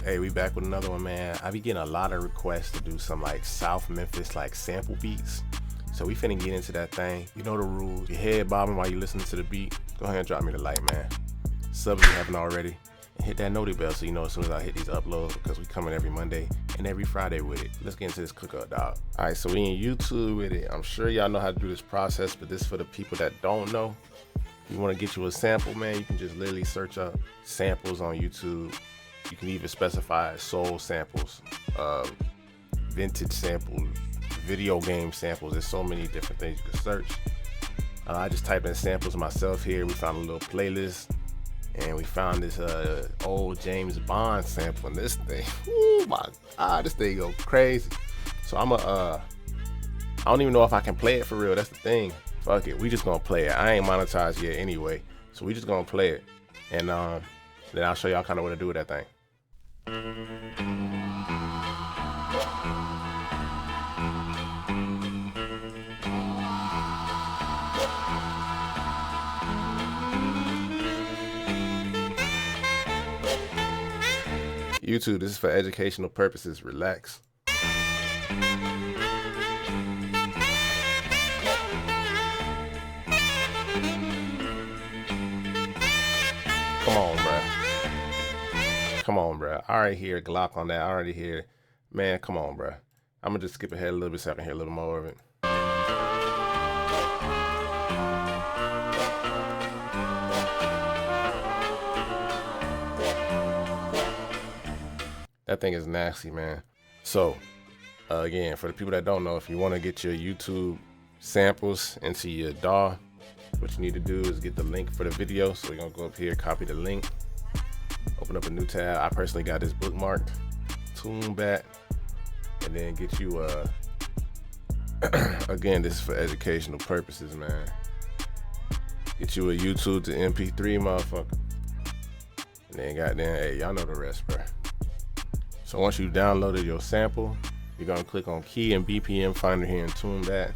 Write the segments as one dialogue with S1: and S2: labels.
S1: Hey, we back with another one, man. I be getting a lot of requests to do some like South Memphis like sample beats. So we finna get into that thing. You know the rules. Your head bobbing while you listening to the beat. Go ahead and drop me the like, man. Sub if you haven't already. And hit that noti bell so you know as soon as I hit these uploads, because we coming every Monday and every Friday with it. Let's get into this cookup, dog. All right, so we in YouTube with it. I'm sure y'all know how to do this process, but this is for the people that don't know. If you want to get you a sample, man, you can just literally search up samples on YouTube. You can even specify soul samples, vintage samples, video game samples. There's so many different things you can search. I just typed in samples myself here. We found a little playlist, and we found this old James Bond sample in this thing. Oh my God, this thing go crazy. So I don't even know if I can play it for real. That's the thing. Fuck it, we just gonna play it. I ain't monetized yet anyway, so we just gonna play it, and then I'll show y'all kind of what to do with that thing. YouTube, this is for educational purposes. Relax. Come on, bruh. Come on, bruh. I already hear GLOCK on that. I already hear, man, come on, bruh. I'm gonna just skip ahead a little bit so I can hear a little more of it. That thing is nasty, man. So, again, for the people that don't know, if you want to get your YouTube samples into your DAW, what you need to do is get the link for the video. So we're gonna go up here, copy the link, open up a new tab. I personally got this bookmarked, TuneBat, and then get you again, this is for educational purposes, man. Get you a YouTube to MP3, motherfucker. And then goddamn, hey, y'all know the rest, bro. So once you downloaded your sample, you're gonna click on key and BPM finder here in TuneBat,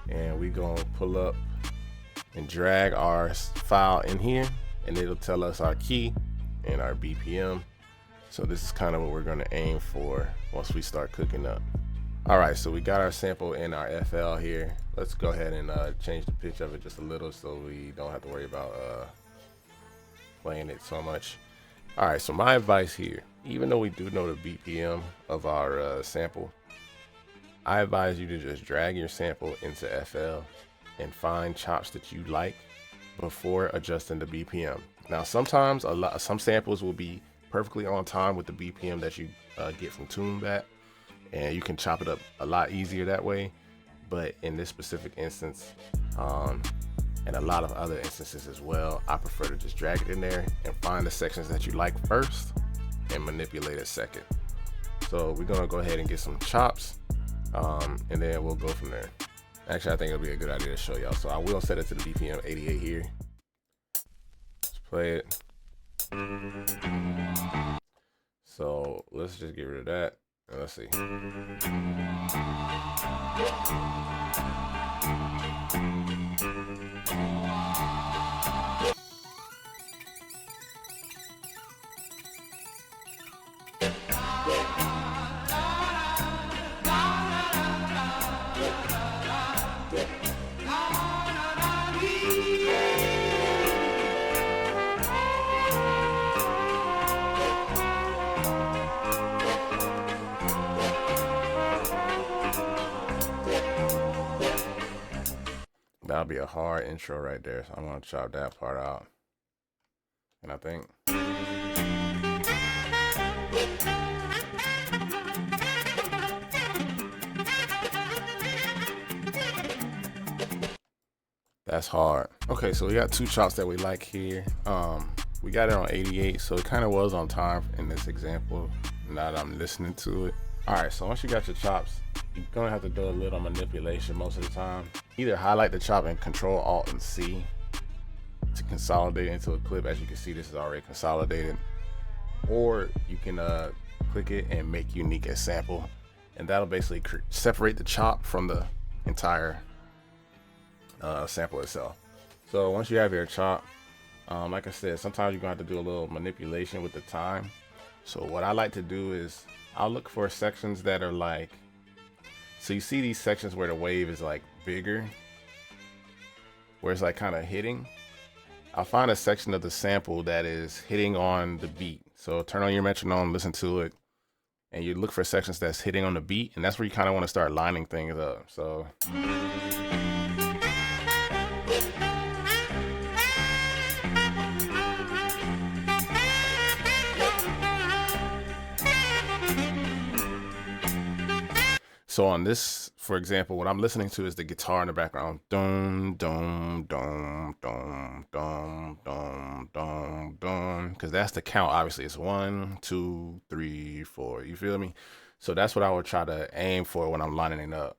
S1: and we gonna pull up and drag our file in here, and it'll tell us our key and our BPM. So this is kind of what we're gonna aim for once we start cooking up. All right, so we got our sample in our FL here. Let's go ahead and change the pitch of it just a little so we don't have to worry about playing it so much. All right, so my advice here, even though we do know the BPM of our sample, I advise you to just drag your sample into FL and find chops that you like before adjusting the BPM. Now, sometimes some samples will be perfectly on time with the BPM that you get from TuneBat, and you can chop it up a lot easier that way. But in this specific instance, and a lot of other instances as well, I prefer to just drag it in there and find the sections that you like first and manipulate it second. So we're gonna go ahead and get some chops, and then we'll go from there. Actually, I think it'll be a good idea to show y'all. So I will set it to the BPM 88 here. Let's play it. So let's just get rid of that. And let's see. That'll be a hard intro right there, so I'm gonna chop that part out. And I think that's hard. Okay, so we got two chops that we like here. We got it on 88, so it kind of was on time in this example, now that I'm listening to it. All right, so once you got your chops, you're gonna have to do a little manipulation most of the time. Either highlight the chop and Control Alt and C to consolidate into a clip. As you can see, this is already consolidated. Or you can click it and make unique as sample, and that'll basically separate the chop from the entire sample itself. So once you have your chop, like I said, sometimes you're gonna have to do a little manipulation with the time So what I like to do is I'll look for sections that are like, so you see these sections where the wave is like bigger, where it's like kind of hitting. I'll find a section of the sample that is hitting on the beat. So turn on your metronome, listen to it, and you look for sections that's hitting on the beat, and that's where you kind of want to start lining things up. So on this, for example, what I'm listening to is the guitar in the background. Dum, dum, dum, dum, dum, dum, dum, dum. Because that's the count, obviously. It's 1, 2, 3, 4. You feel me? So that's what I would try to aim for when I'm lining it up.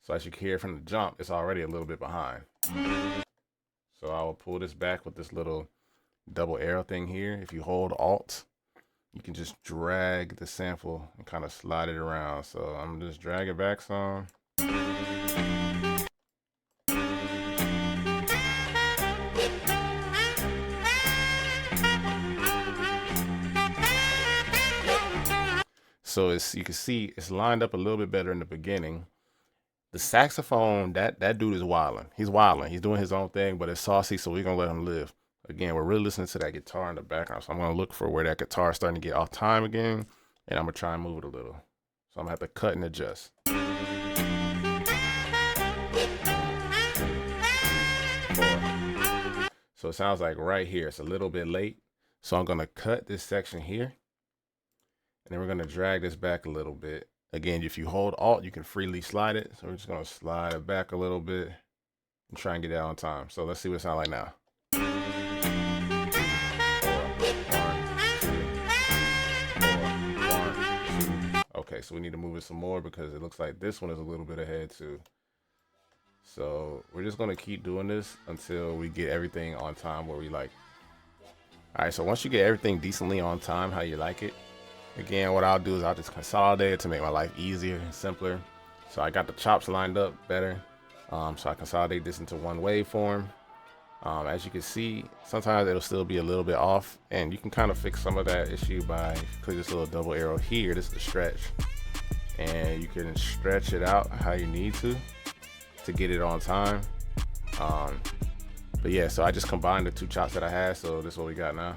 S1: So as you can hear from the jump, it's already a little bit behind. So I will pull this back with this little double arrow thing here. If you hold Alt, you can just drag the sample and kind of slide it around. So I'm just drag it back some. So you can see it's lined up a little bit better in the beginning. The saxophone, that dude is wilding. He's wilding. He's doing his own thing, but it's saucy, so we're gonna let him live. Again, we're really listening to that guitar in the background. So I'm going to look for where that guitar is starting to get off time again. And I'm going to try and move it a little. So I'm going to have to cut and adjust. So it sounds like right here. It's a little bit late. So I'm going to cut this section here. And then we're going to drag this back a little bit. Again, if you hold Alt, you can freely slide it. So we're just going to slide it back a little bit and try and get it on time. So let's see what it sounds like now. Okay, so we need to move it some more because it looks like this one is a little bit ahead too. So we're just gonna keep doing this until we get everything on time where we like. All right, so once you get everything decently on time, how you like it, again, what I'll do is I'll just consolidate it to make my life easier and simpler. So I got the chops lined up better. So I consolidate this into one waveform. As you can see, sometimes it'll still be a little bit off, and you can kind of fix some of that issue by click this little double arrow here. This is the stretch, and you can stretch it out how you need to get it on time. But yeah, so I just combined the two chops that I had, so this is what we got now.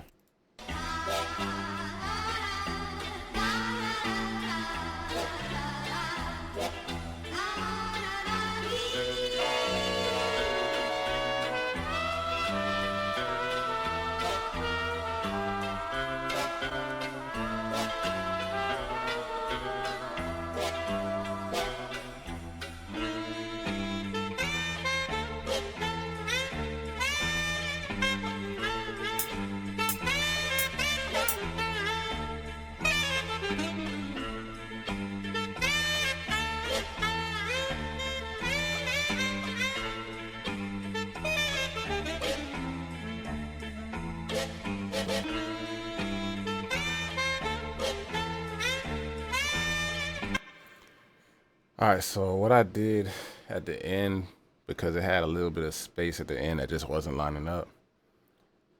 S1: All right, so what I did at the end, because it had a little bit of space at the end that just wasn't lining up,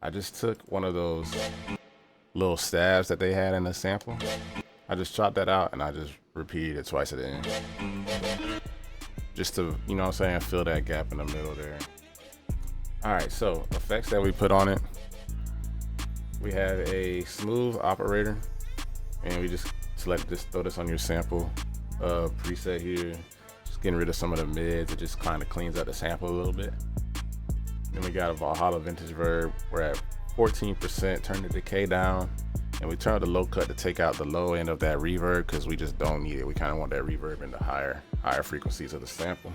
S1: I just took one of those little stabs that they had in the sample. I just chopped that out and I just repeated it twice at the end. Just to, you know what I'm saying, fill that gap in the middle there. All right, so effects that we put on it. We have a smooth operator, and we just select this, throw this on your sample preset here, just getting rid of some of the mids. It just kind of cleans up the sample a little bit. Then we got a Valhalla vintage verb. We're at 14%, turn the decay down, and we turn the low cut to take out the low end of that reverb because we just don't need it. We kind of want that reverb in the higher frequencies of the sample.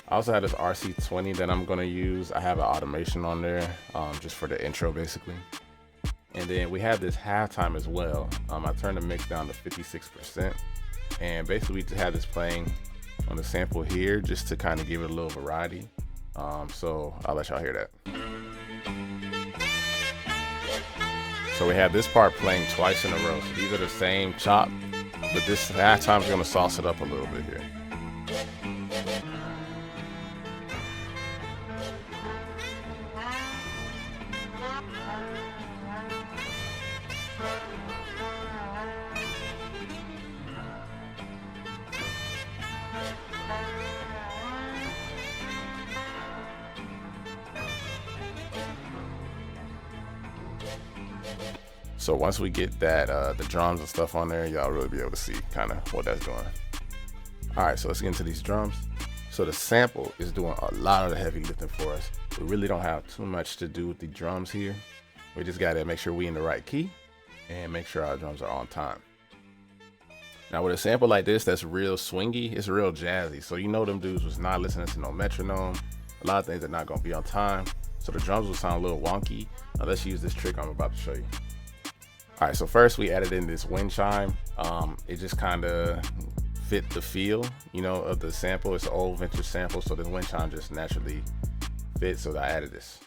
S1: I also have this RC20 that I'm gonna use. I have an automation on there just for the intro basically. And then we have this halftime as well. I turned the mix down to 56%. And basically we just have this playing on the sample here just to kind of give it a little variety. So I'll let y'all hear that. So we have this part playing twice in a row. So these are the same chop, but this halftime is gonna sauce it up a little bit here. So once we get that the drums and stuff on there, y'all really be able to see kind of what that's doing. All right, so let's get into these drums. So the sample is doing a lot of the heavy lifting for us. We really don't have too much to do with the drums here. We just gotta make sure we in the right key and make sure our drums are on time. Now with a sample like this that's real swingy, it's real jazzy. So you know them dudes was not listening to no metronome. A lot of things are not gonna be on time. So the drums will sound a little wonky. Now let's use this trick I'm about to show you. All right, so first we added in this wind chime. It just kind of fit the feel, you know, of the sample. It's an old vintage sample, so the wind chime just naturally fits, so I added this.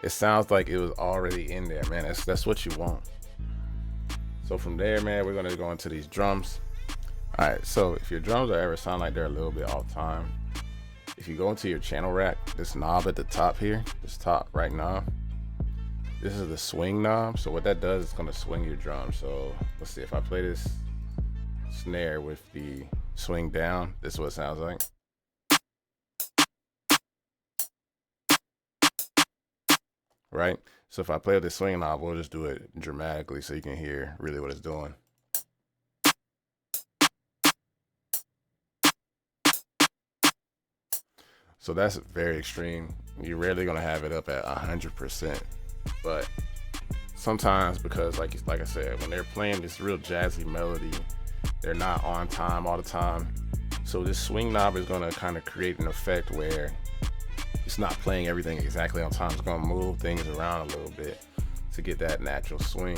S1: It sounds like it was already in there, man. That's what you want. So from there, man, we're gonna go into these drums. All right, so if your drums are ever sound like they're a little bit off time, if you go into your channel rack, this knob at the top here, this top right knob, this is the swing knob. So what that does is gonna swing your drum. So let's see, if I play this snare with the swing down, this is what it sounds like. Right? So if I play with the swing knob, we'll just do it dramatically so you can hear really what it's doing. So that's very extreme. You're rarely gonna have it up at 100%, but sometimes, because like I said, when they're playing this real jazzy melody, they're not on time all the time. So this swing knob is gonna kind of create an effect where it's not playing everything exactly on time. It's gonna move things around a little bit to get that natural swing.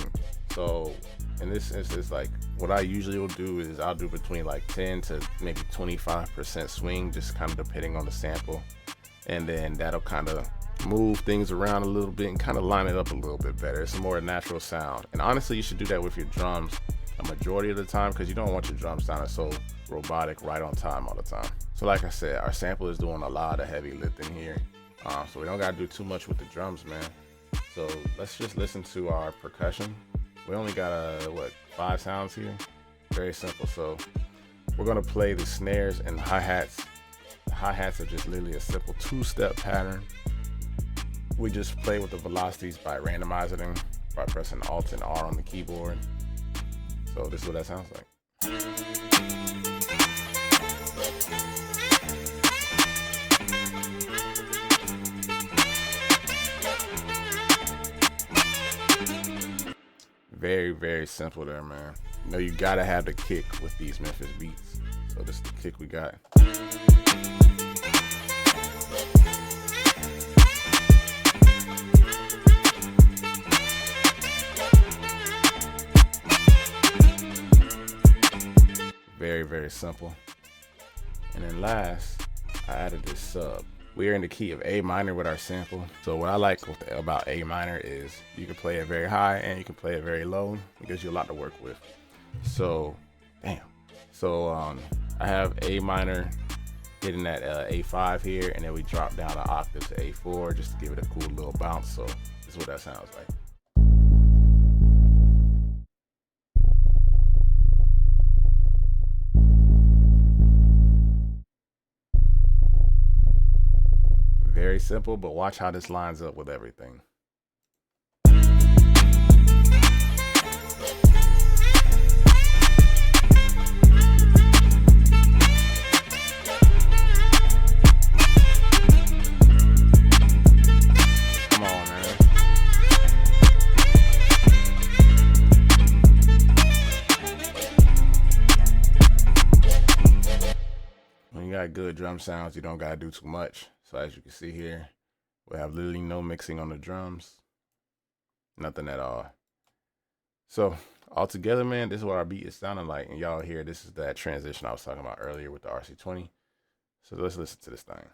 S1: So in this instance, like what I usually will do is I'll do between like 10 to maybe 25% swing, just kind of depending on the sample. And then that'll kind of move things around a little bit and kind of line it up a little bit better. It's a more natural sound. And honestly, you should do that with your drums a majority of the time, because you don't want your drums sounding so robotic right on time all the time. So like I said, our sample is doing a lot of heavy lifting here. So we don't gotta do too much with the drums, man. So let's just listen to our percussion. We only got 5 sounds here. Very simple. So we're gonna play the snares and hi-hats. The hi-hats are just literally a simple 2-step pattern. We just play with the velocities by randomizing them by pressing Alt and R on the keyboard. So this is what that sounds like. Very, very simple there, man. You know, you gotta have the kick with these Memphis beats. So this is the kick we got. Very, very simple. And then last, I added this sub. We are in the key of A minor with our sample. So what I like about A minor is you can play it very high and you can play it very low. It gives you a lot to work with. So, damn. So I have A minor hitting that A5 here, and then we drop down an octave to A4 just to give it a cool little bounce. So this is what that sounds like. Very simple, but watch how this lines up with everything. Come on, man. When you got good drum sounds, you don't gotta do too much. So as you can see here, we have literally no mixing on the drums, nothing at all. So all together, man, this is what our beat is sounding like. And y'all hear, this is that transition I was talking about earlier with the RC20. So let's listen to this thing.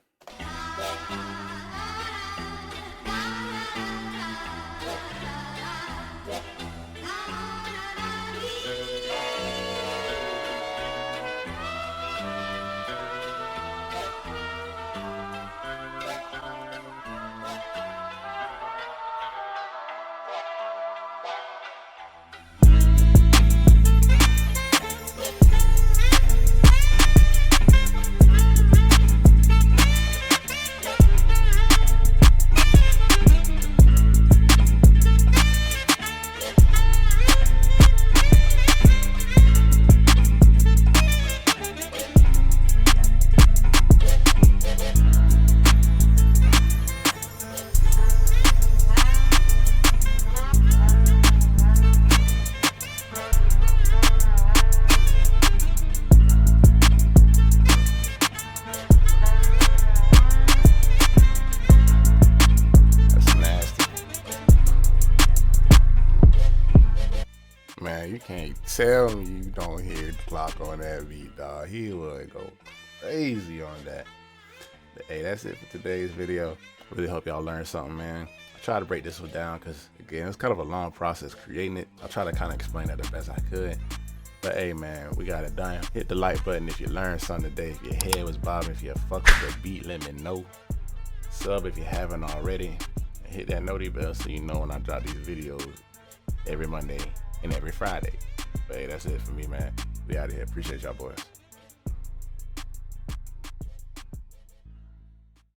S1: man, you can't tell me you don't hear GLOCK on that beat, dog. He would go crazy on that. But hey, that's it for today's video. Really hope y'all learned something, man. I try to break this one down because, again, it's kind of a long process creating it. I'll try to kind of explain that the best I could. But hey, man, we got it done. Hit the like button if you learned something today. If your head was bobbing, if you fucked with the beat, let me know. Sub if you haven't already. And hit that noti bell so you know when I drop these videos every Monday and every Friday. But hey, that's it for me, man. We out of here. Appreciate y'all boys.